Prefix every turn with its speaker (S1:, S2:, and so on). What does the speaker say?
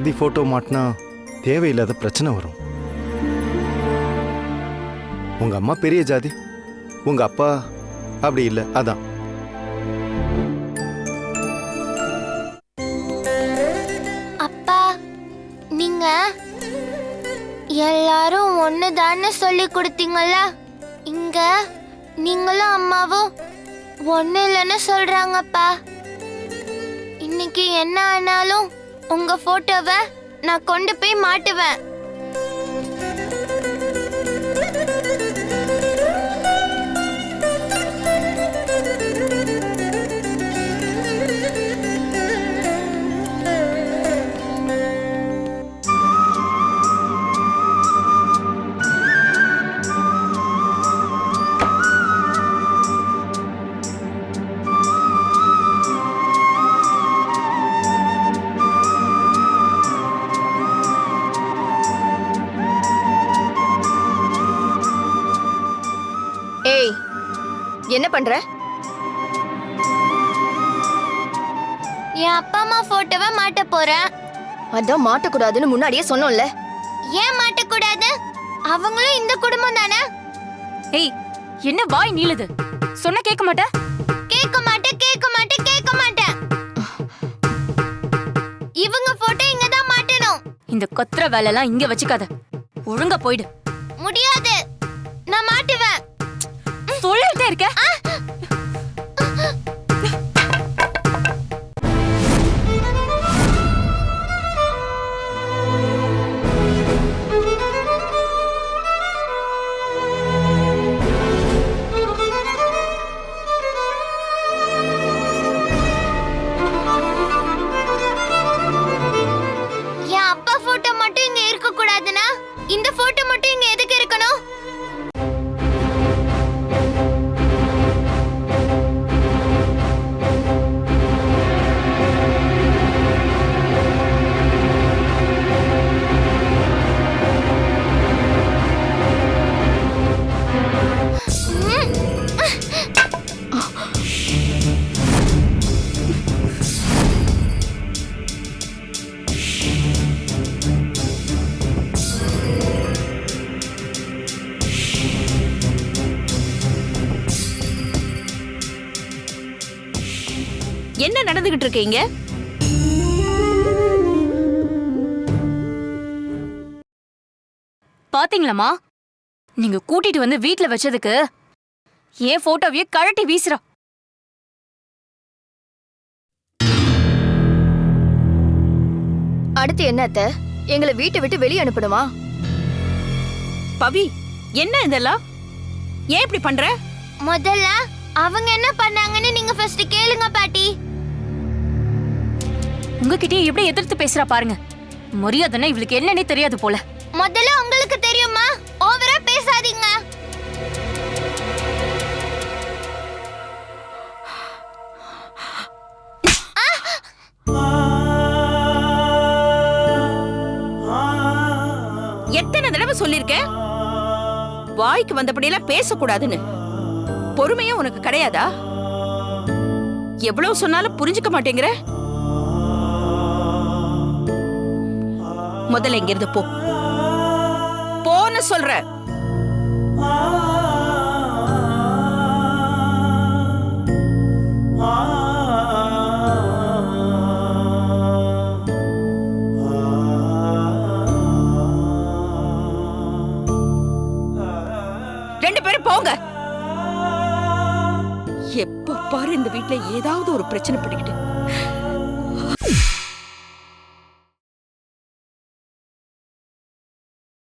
S1: ஜாதி போட்டோ மாட்டினா தேவையில்லாத பிரச்சனை வரும். உங்க அம்மா பெரிய ஜாதி, உங்க அப்பா அப்படி இல்லை, அதான்.
S2: அப்பா, நீங்க எல்லாரும் ஒண்ணுதான்னு சொல்லி கொடுத்தீங்கல்ல, இங்க நீங்களும் அம்மாவும் ஒண்ணு இல்லைன்னு சொல்றாங்கப்பா. இன்னைக்கு என்ன ஆனாலும் உங்க போட்டோவை நான் கொண்டு போய் மாட்டுவேன்.
S3: ஏய், என்ன பண்ற?
S2: என் அப்பா அம்மா போட்டோவை மாட்ட போறேன்.
S3: அதான் மாட்டக்கூடாதுன்னு முன்னாடியே சொன்னோம்ல.
S2: ஏன் மாட்டக்கூடாது? அவங்களும் இந்த குடும்பம் தானே.
S4: ஏய், என்ன வாய் நீளுது? சொன்ன கேட்க மாட்ட?
S2: கேட்க மாட்டேன், கேட்க மாட்டேன், கேட்க மாட்டேன். இவங்க போட்டோ இங்க தான் மாட்டணும்.
S4: இந்த கொத்துற வேலைலாம் இங்க வச்சுக்காத, ஒழுங்கா போயிடு.
S2: முடியாது, நான் மாட்டுவேன்.
S4: சொல்லிட்டே இருக்க.
S2: என் அப்பா போட்டோ மட்டும் இங்க இருக்க கூடாதுன்னா இந்த போட்டோ மட்டும் இங்க எதுக்கு இருக்கணும்?
S5: என்ன நடந்துகிட்டு இருக்கீங்க?
S4: பாத்தீங்களாமா, நீங்க கூட்டிட்டு வந்து வீட்ல வச்சதுக்கு ஏன் போட்டோவையே கழட்டி வீசுறா.
S3: அடுத்து என்ன அத்தை? எங்களை வீட்டை விட்டு வெளியே அனுப்பணுமா?
S5: பவி, என்ன இதெல்லாம்? ஏன் இப்படி பண்ற?
S2: முதல்ல அவங்க என்ன பண்ணாங்கன்னு நீங்க ஃபர்ஸ்ட் கேளுங்க பாட்டி.
S4: உங்ககிட்டயே எப்படி எதிர்த்து பேசுறா பாருங்க. மரியாதைன்னா இவளுக்கு என்னன்னே தெரியாது போல.
S2: முதல்ல உங்களுக்கு தெரியுமா? ஓவரா பேசாதீங்க.
S5: எத்தனை தடவை சொல்லிருக்கேன் வாய்க்கு வந்தபடியெல்லாம் பேசக்கூடாதுன்னு? பொறுமையும் உனக்கு கிடையாதா? எவ்வளவு சொன்னாலும் புரிஞ்சுக்க மாட்டேங்கிற. முதல்ல இங்க இருந்து போ, போன்னு சொல்ற. ரெண்டு பேரும் போங்க. எப்ப பாரு இந்த வீட்டுல ஏதாவது ஒரு பிரச்சனை பண்ணிக்கிட்டு